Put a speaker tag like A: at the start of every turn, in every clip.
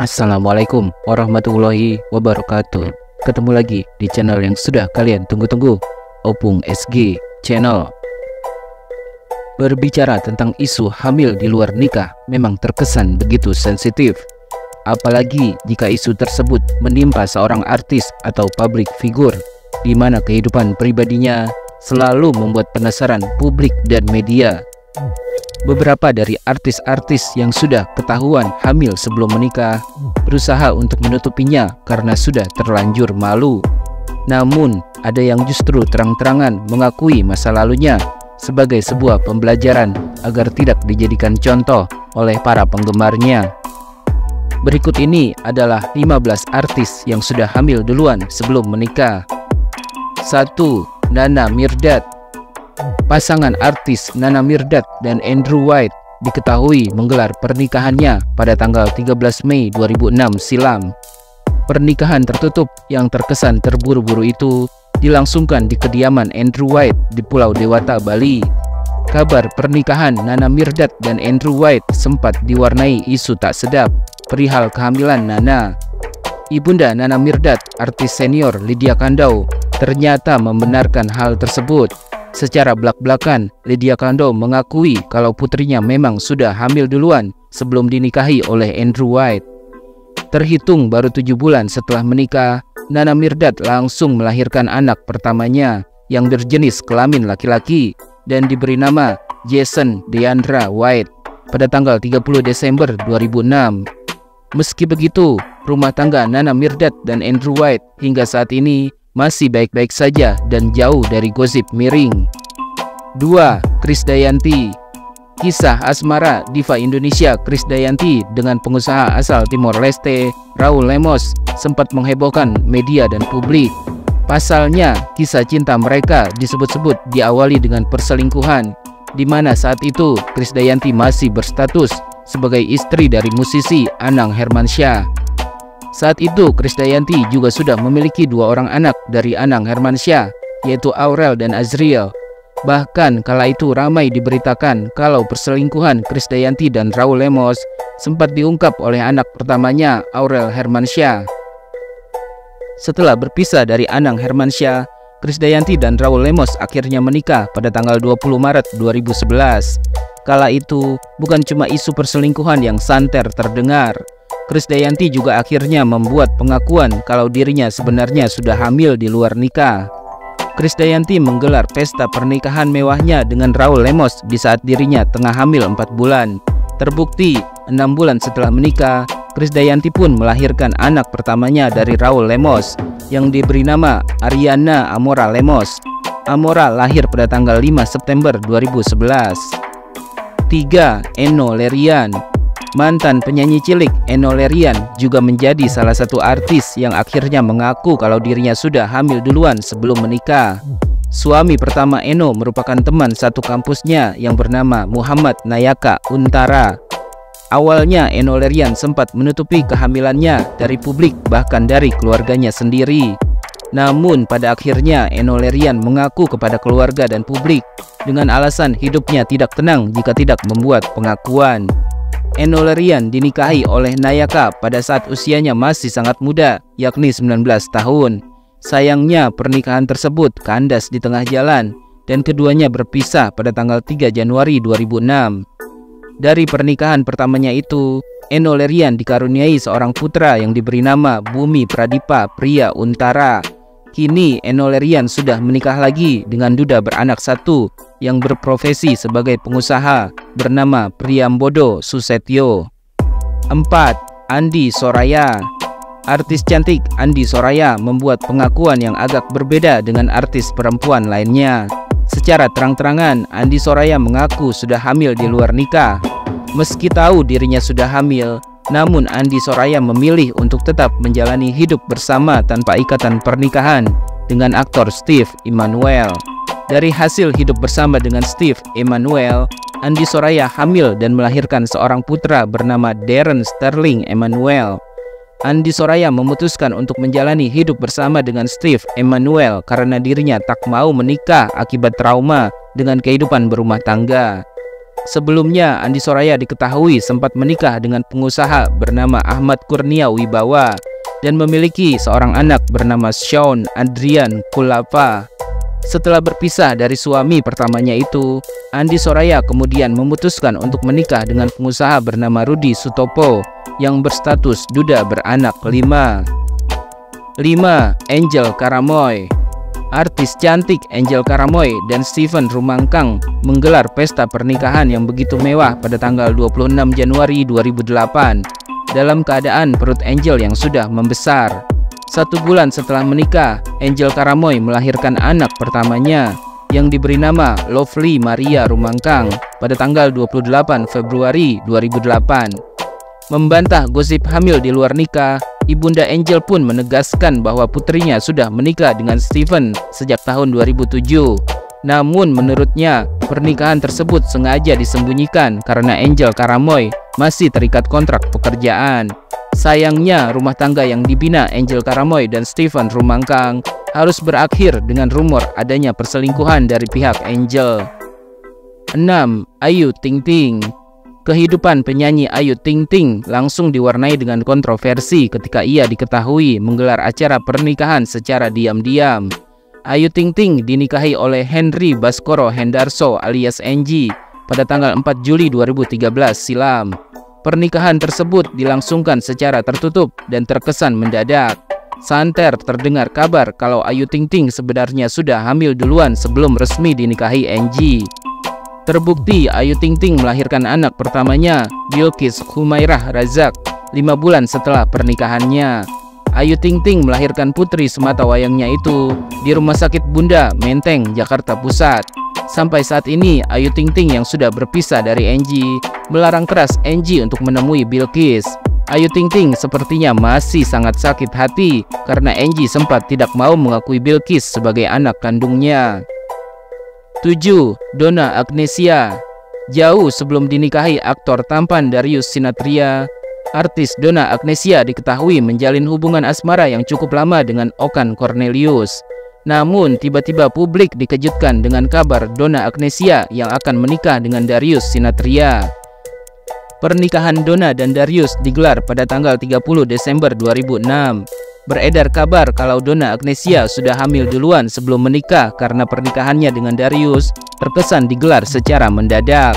A: Assalamualaikum warahmatullahi wabarakatuh. Ketemu lagi di channel yang sudah kalian tunggu-tunggu, Opung SG Channel. Berbicara tentang isu hamil di luar nikah memang terkesan begitu sensitif. Apalagi jika isu tersebut menimpa seorang artis atau public figure, di mana kehidupan pribadinya selalu membuat penasaran publik dan media. Beberapa dari artis-artis yang sudah ketahuan hamil sebelum menikah berusaha untuk menutupinya karena sudah terlanjur malu. Namun, ada yang justru terang-terangan mengakui masa lalunya sebagai sebuah pembelajaran agar tidak dijadikan contoh oleh para penggemarnya. Berikut ini adalah 15 artis yang sudah hamil duluan sebelum menikah. 1. Nana Mirdad. Pasangan artis Nana Mirdad dan Andrew White diketahui menggelar pernikahannya pada tanggal 13 Mei 2006 silam. Pernikahan tertutup yang terkesan terburu-buru itu dilangsungkan di kediaman Andrew White di Pulau Dewata, Bali. Kabar pernikahan Nana Mirdad dan Andrew White sempat diwarnai isu tak sedap perihal kehamilan Nana. Ibunda Nana Mirdad, artis senior Lydia Kandou, ternyata membenarkan hal tersebut. Secara belak-belakan, Lydia Kandou mengakui kalau putrinya memang sudah hamil duluan sebelum dinikahi oleh Andrew White. Terhitung baru 7 bulan setelah menikah, Nana Mirdad langsung melahirkan anak pertamanya yang berjenis kelamin laki-laki dan diberi nama Jason Deandra White pada tanggal 30 Desember 2006. Meski begitu, rumah tangga Nana Mirdad dan Andrew White hingga saat ini masih baik-baik saja dan jauh dari gosip miring. 2. Krisdayanti. Kisah asmara diva Indonesia Krisdayanti dengan pengusaha asal Timor Leste Raul Lemos sempat menghebohkan media dan publik. Pasalnya, kisah cinta mereka disebut-sebut diawali dengan perselingkuhan, di mana saat itu Krisdayanti masih berstatus sebagai istri dari musisi Anang Hermansyah. Saat itu Krisdayanti juga sudah memiliki 2 orang anak dari Anang Hermansyah, yaitu Aurel dan Azriel. Bahkan kala itu ramai diberitakan kalau perselingkuhan Krisdayanti dan Raul Lemos sempat diungkap oleh anak pertamanya, Aurel Hermansyah. Setelah berpisah dari Anang Hermansyah, Krisdayanti dan Raul Lemos akhirnya menikah pada tanggal 20 Maret 2011. Kala itu bukan cuma isu perselingkuhan yang santer terdengar. Krisdayanti juga akhirnya membuat pengakuan kalau dirinya sebenarnya sudah hamil di luar nikah. Krisdayanti menggelar pesta pernikahan mewahnya dengan Raul Lemos di saat dirinya tengah hamil 4 bulan. Terbukti 6 bulan setelah menikah, Krisdayanti pun melahirkan anak pertamanya dari Raul Lemos yang diberi nama Ariana Amora Lemos. Amora lahir pada tanggal 5 September 2011. 3. Enno Lerian. Mantan penyanyi cilik Enno Lerian juga menjadi salah satu artis yang akhirnya mengaku kalau dirinya sudah hamil duluan sebelum menikah. Suami pertama Enno merupakan teman satu kampusnya yang bernama Muhammad Nayaka Untara. Awalnya Enno Lerian sempat menutupi kehamilannya dari publik bahkan dari keluarganya sendiri. Namun pada akhirnya Enno Lerian mengaku kepada keluarga dan publik dengan alasan hidupnya tidak tenang jika tidak membuat pengakuan. Enno Lerian dinikahi oleh Nayaka pada saat usianya masih sangat muda, yakni 19 tahun. Sayangnya pernikahan tersebut kandas di tengah jalan dan keduanya berpisah pada tanggal 3 Januari 2006. Dari pernikahan pertamanya itu, Enno Lerian dikaruniai seorang putra yang diberi nama Bumi Pradipa Priya Untara. Kini Enno Lerian sudah menikah lagi dengan duda beranak satu yang berprofesi sebagai pengusaha bernama Priyambodo Susetyo. 4. Andi Soraya. Artis cantik Andi Soraya membuat pengakuan yang agak berbeda dengan artis perempuan lainnya. Secara terang-terangan, Andi Soraya mengaku sudah hamil di luar nikah. Meski tahu dirinya sudah hamil, namun Andi Soraya memilih untuk tetap menjalani hidup bersama tanpa ikatan pernikahan dengan aktor Steve Emmanuel. Dari hasil hidup bersama dengan Steve Emmanuel, Andi Soraya hamil dan melahirkan seorang putra bernama Darren Sterling Emmanuel. Andi Soraya memutuskan untuk menjalani hidup bersama dengan Steve Emmanuel karena dirinya tak mau menikah akibat trauma dengan kehidupan berumah tangga. Sebelumnya, Andi Soraya diketahui sempat menikah dengan pengusaha bernama Ahmad Kurnia Wibawa dan memiliki seorang anak bernama Shawn Adrian Kulapa. Setelah berpisah dari suami pertamanya itu, Andi Soraya kemudian memutuskan untuk menikah dengan pengusaha bernama Rudi Sutopo yang berstatus duda beranak 5. Angel Karamoy. Artis cantik Angel Karamoy dan Steven Rumangkang menggelar pesta pernikahan yang begitu mewah pada tanggal 26 Januari 2008 dalam keadaan perut Angel yang sudah membesar. 1 bulan setelah menikah, Angel Karamoy melahirkan anak pertamanya yang diberi nama Lovely Maria Rumangkang pada tanggal 28 Februari 2008. Membantah gosip hamil di luar nikah, Ibunda Angel pun menegaskan bahwa putrinya sudah menikah dengan Steven sejak tahun 2007. Namun menurutnya, pernikahan tersebut sengaja disembunyikan karena Angel Karamoy masih terikat kontrak pekerjaan. Sayangnya, rumah tangga yang dibina Angel Karamoy dan Steven Rumangkang harus berakhir dengan rumor adanya perselingkuhan dari pihak Angel. 6. Ayu Ting Ting. Kehidupan penyanyi Ayu Ting Ting langsung diwarnai dengan kontroversi ketika ia diketahui menggelar acara pernikahan secara diam-diam. Ayu Ting Ting dinikahi oleh Henry Baskoro Hendarso alias Enji pada tanggal 4 Juli 2013 silam. Pernikahan tersebut dilangsungkan secara tertutup dan terkesan mendadak. Santer terdengar kabar kalau Ayu Ting Ting sebenarnya sudah hamil duluan sebelum resmi dinikahi Enji. Terbukti Ayu Ting Ting melahirkan anak pertamanya, Bilqis Humairah Razak, 5 bulan setelah pernikahannya. Ayu Ting Ting melahirkan putri sematawayangnya itu di Rumah Sakit Bunda Menteng, Jakarta Pusat. Sampai saat ini, Ayu Ting Ting yang sudah berpisah dari Enji melarang keras Enji untuk menemui Bilqis. Ayu Ting Ting sepertinya masih sangat sakit hati karena Enji sempat tidak mau mengakui Bilqis sebagai anak kandungnya. 7. Donna Agnesia. Jauh sebelum dinikahi aktor tampan Darius Sinathrya, artis Donna Agnesia diketahui menjalin hubungan asmara yang cukup lama dengan Okan Cornelius. Namun tiba-tiba publik dikejutkan dengan kabar Donna Agnesia yang akan menikah dengan Darius Sinathrya. Pernikahan Donna dan Darius digelar pada tanggal 30 Desember 2006. Beredar kabar kalau Donna Agnesia sudah hamil duluan sebelum menikah karena pernikahannya dengan Darius terkesan digelar secara mendadak.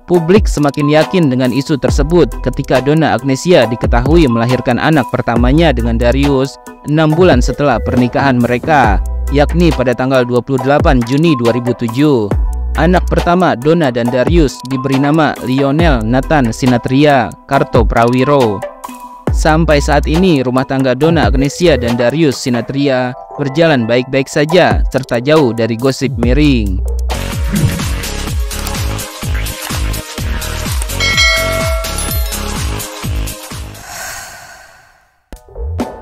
A: Publik semakin yakin dengan isu tersebut ketika Donna Agnesia diketahui melahirkan anak pertamanya dengan Darius 6 bulan setelah pernikahan mereka, yakni pada tanggal 28 Juni 2007. Anak pertama Donna dan Darius diberi nama Lionel Nathan Sinathrya Kartoprawiro. Sampai saat ini, rumah tangga Donna Agnesia dan Darius Sinathrya berjalan baik-baik saja serta jauh dari gosip miring.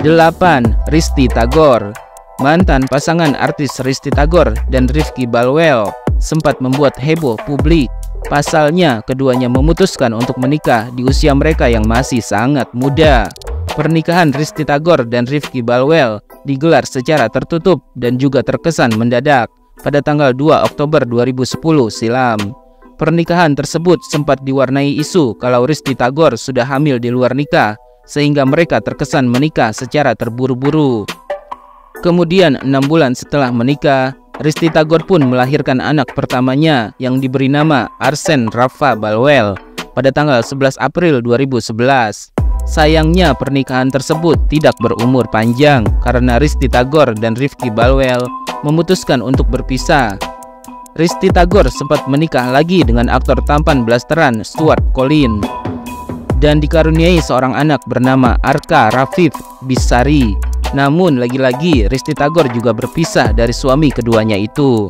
A: 8. Risty Tagor. Mantan pasangan artis Risty Tagor dan Rifki Balwell sempat membuat heboh publik. Pasalnya, keduanya memutuskan untuk menikah di usia mereka yang masih sangat muda. Pernikahan Risty Tagor dan Rifki Balwell digelar secara tertutup dan juga terkesan mendadak pada tanggal 2 Oktober 2010 silam. Pernikahan tersebut sempat diwarnai isu kalau Risty Tagor sudah hamil di luar nikah, sehingga mereka terkesan menikah secara terburu-buru. Kemudian 6 bulan setelah menikah, Risty Tagor pun melahirkan anak pertamanya yang diberi nama Arsen Rafa Balwell pada tanggal 11 April 2011. Sayangnya pernikahan tersebut tidak berumur panjang karena Risty Tagor dan Rifki Balwell memutuskan untuk berpisah. Risty Tagor sempat menikah lagi dengan aktor tampan blasteran Stuart Collin dan dikaruniai seorang anak bernama Arka Rafif Bisari. Namun lagi-lagi Risty Tagor juga berpisah dari suami keduanya itu.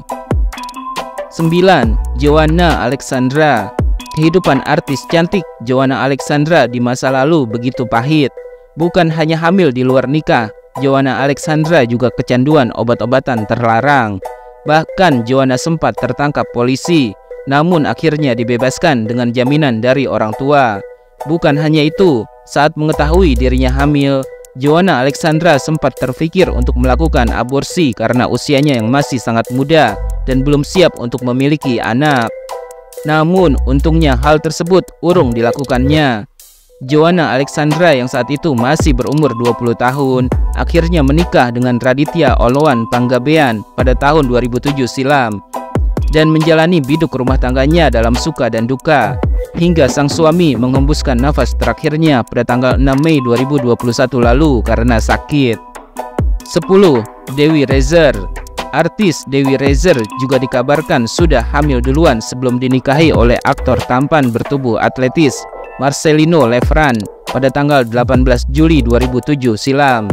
A: 9. Joanna Alexandra. Kehidupan artis cantik Joanna Alexandra di masa lalu begitu pahit. Bukan hanya hamil di luar nikah, Joanna Alexandra juga kecanduan obat-obatan terlarang. Bahkan Joanna sempat tertangkap polisi, namun akhirnya dibebaskan dengan jaminan dari orang tua. Bukan hanya itu, saat mengetahui dirinya hamil, Joanna Alexandra sempat terpikir untuk melakukan aborsi karena usianya yang masih sangat muda dan belum siap untuk memiliki anak. Namun, untungnya hal tersebut urung dilakukannya. Joanna Alexandra yang saat itu masih berumur 20 tahun akhirnya menikah dengan Raditya Olwan Panggabean pada tahun 2007 silam dan menjalani biduk rumah tangganya dalam suka dan duka hingga sang suami menghembuskan nafas terakhirnya pada tanggal 6 Mei 2021 lalu karena sakit. 10. Dewi Rezer. Artis Dewi Rezer juga dikabarkan sudah hamil duluan sebelum dinikahi oleh aktor tampan bertubuh atletis Marcelino Lefran pada tanggal 18 Juli 2007 silam.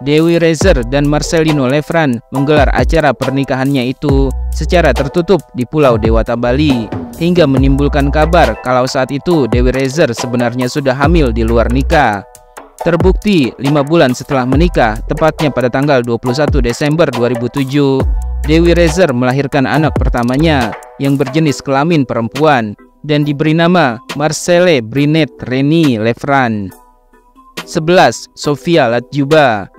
A: Dewi Rezer dan Marcelino Lefran menggelar acara pernikahannya itu secara tertutup di Pulau Dewata, Bali, hingga menimbulkan kabar kalau saat itu Dewi Rezer sebenarnya sudah hamil di luar nikah. Terbukti 5 bulan setelah menikah, tepatnya pada tanggal 21 Desember 2007, Dewi Rezer melahirkan anak pertamanya yang berjenis kelamin perempuan dan diberi nama Marcelle Brinette Reni Lefran. 11. Sofia Latjuba.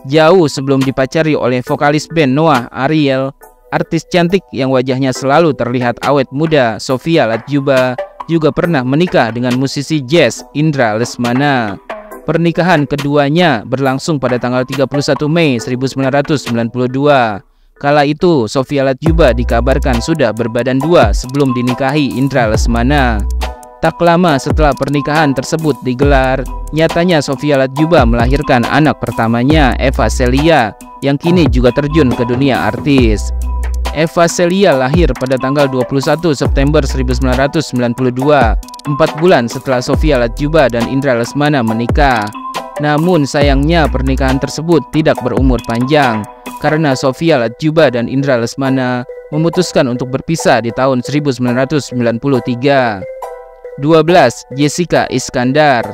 A: Jauh sebelum dipacari oleh vokalis band Noah Ariel, artis cantik yang wajahnya selalu terlihat awet muda, Sofia Latjuba juga pernah menikah dengan musisi jazz Indra Lesmana. Pernikahan keduanya berlangsung pada tanggal 31 Mei 1992. Kala itu, Sofia Latjuba dikabarkan sudah berbadan dua sebelum dinikahi Indra Lesmana. Tak lama setelah pernikahan tersebut digelar, nyatanya Sofia Latjuba melahirkan anak pertamanya, Eva Celia, yang kini juga terjun ke dunia artis. Eva Celia lahir pada tanggal 21 September 1992, 4 bulan setelah Sofia Latjuba dan Indra Lesmana menikah. Namun sayangnya pernikahan tersebut tidak berumur panjang karena Sofia Latjuba dan Indra Lesmana memutuskan untuk berpisah di tahun 1993. 12. Jessica Iskandar.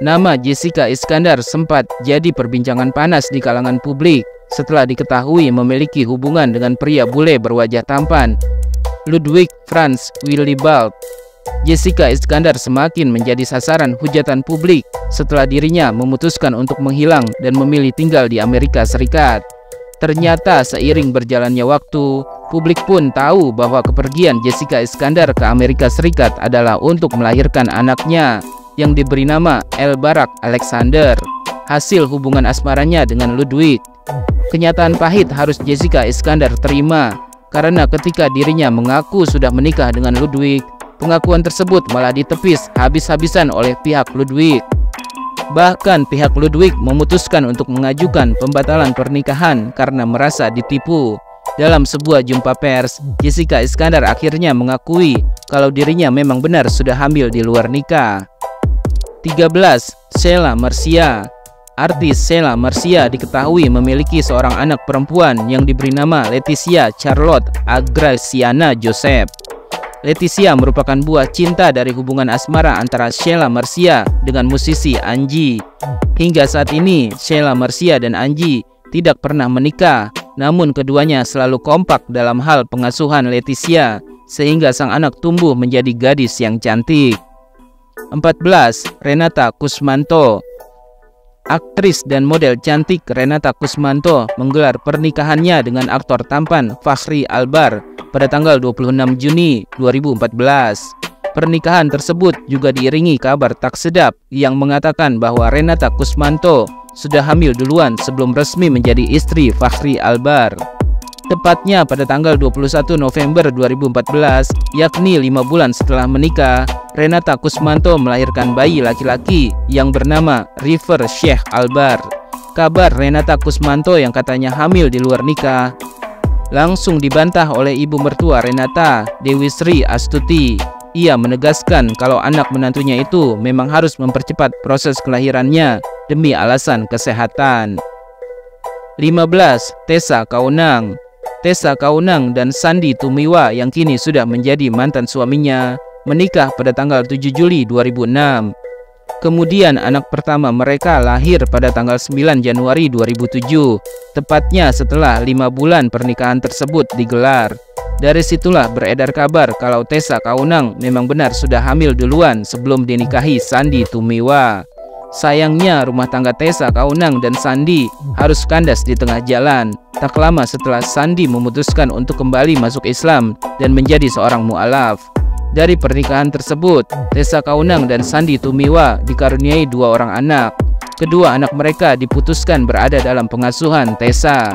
A: Nama Jessica Iskandar sempat jadi perbincangan panas di kalangan publik setelah diketahui memiliki hubungan dengan pria bule berwajah tampan Ludwig Franz Willibald. Jessica Iskandar semakin menjadi sasaran hujatan publik setelah dirinya memutuskan untuk menghilang dan memilih tinggal di Amerika Serikat. Ternyata seiring berjalannya waktu, publik pun tahu bahwa kepergian Jessica Iskandar ke Amerika Serikat adalah untuk melahirkan anaknya yang diberi nama El Barak Alexander, hasil hubungan asmaranya dengan Ludwig. Kenyataan pahit harus Jessica Iskandar terima, karena ketika dirinya mengaku sudah menikah dengan Ludwig, pengakuan tersebut malah ditepis habis-habisan oleh pihak Ludwig. Bahkan pihak Ludwig memutuskan untuk mengajukan pembatalan pernikahan karena merasa ditipu. Dalam sebuah jumpa pers, Jessica Iskandar akhirnya mengakui kalau dirinya memang benar sudah hamil di luar nikah. 13. Sheila Marcia. Artis Sheila Marcia diketahui memiliki seorang anak perempuan yang diberi nama Leticia Charlotte Agraciana Joseph. Leticia merupakan buah cinta dari hubungan asmara antara Sheila Marcia dengan musisi Anji. Hingga saat ini, Sheila Marcia dan Anji tidak pernah menikah, namun keduanya selalu kompak dalam hal pengasuhan Leticia, sehingga sang anak tumbuh menjadi gadis yang cantik. 14. Renata Kusmanto. Aktris dan model cantik Renata Kusmanto menggelar pernikahannya dengan aktor tampan Fachri Albar pada tanggal 26 Juni 2014. Pernikahan tersebut juga diiringi kabar tak sedap yang mengatakan bahwa Renata Kusmanto sudah hamil duluan sebelum resmi menjadi istri Fachri Albar. Tepatnya pada tanggal 21 November 2014, yakni 5 bulan setelah menikah, Renata Kusmanto melahirkan bayi laki-laki yang bernama River Sheikh Albar. Kabar Renata Kusmanto yang katanya hamil di luar nikah langsung dibantah oleh ibu mertua Renata, Dewi Sri Astuti. Ia menegaskan kalau anak menantunya itu memang harus mempercepat proses kelahirannya demi alasan kesehatan. 15. Tessa Kaunang. Tessa Kaunang dan Sandy Tumiwa yang kini sudah menjadi mantan suaminya menikah pada tanggal 7 Juli 2006. Kemudian anak pertama mereka lahir pada tanggal 9 Januari 2007, tepatnya setelah 5 bulan pernikahan tersebut digelar. Dari situlah beredar kabar kalau Tessa Kaunang memang benar sudah hamil duluan sebelum dinikahi Sandy Tumiwa. Sayangnya, rumah tangga Tessa Kaunang dan Sandi harus kandas di tengah jalan. Tak lama setelah Sandi memutuskan untuk kembali masuk Islam dan menjadi seorang mu'alaf. Dari pernikahan tersebut, Tessa Kaunang dan Sandi Tumiwa dikaruniai 2 orang anak. Kedua anak mereka diputuskan berada dalam pengasuhan Tessa.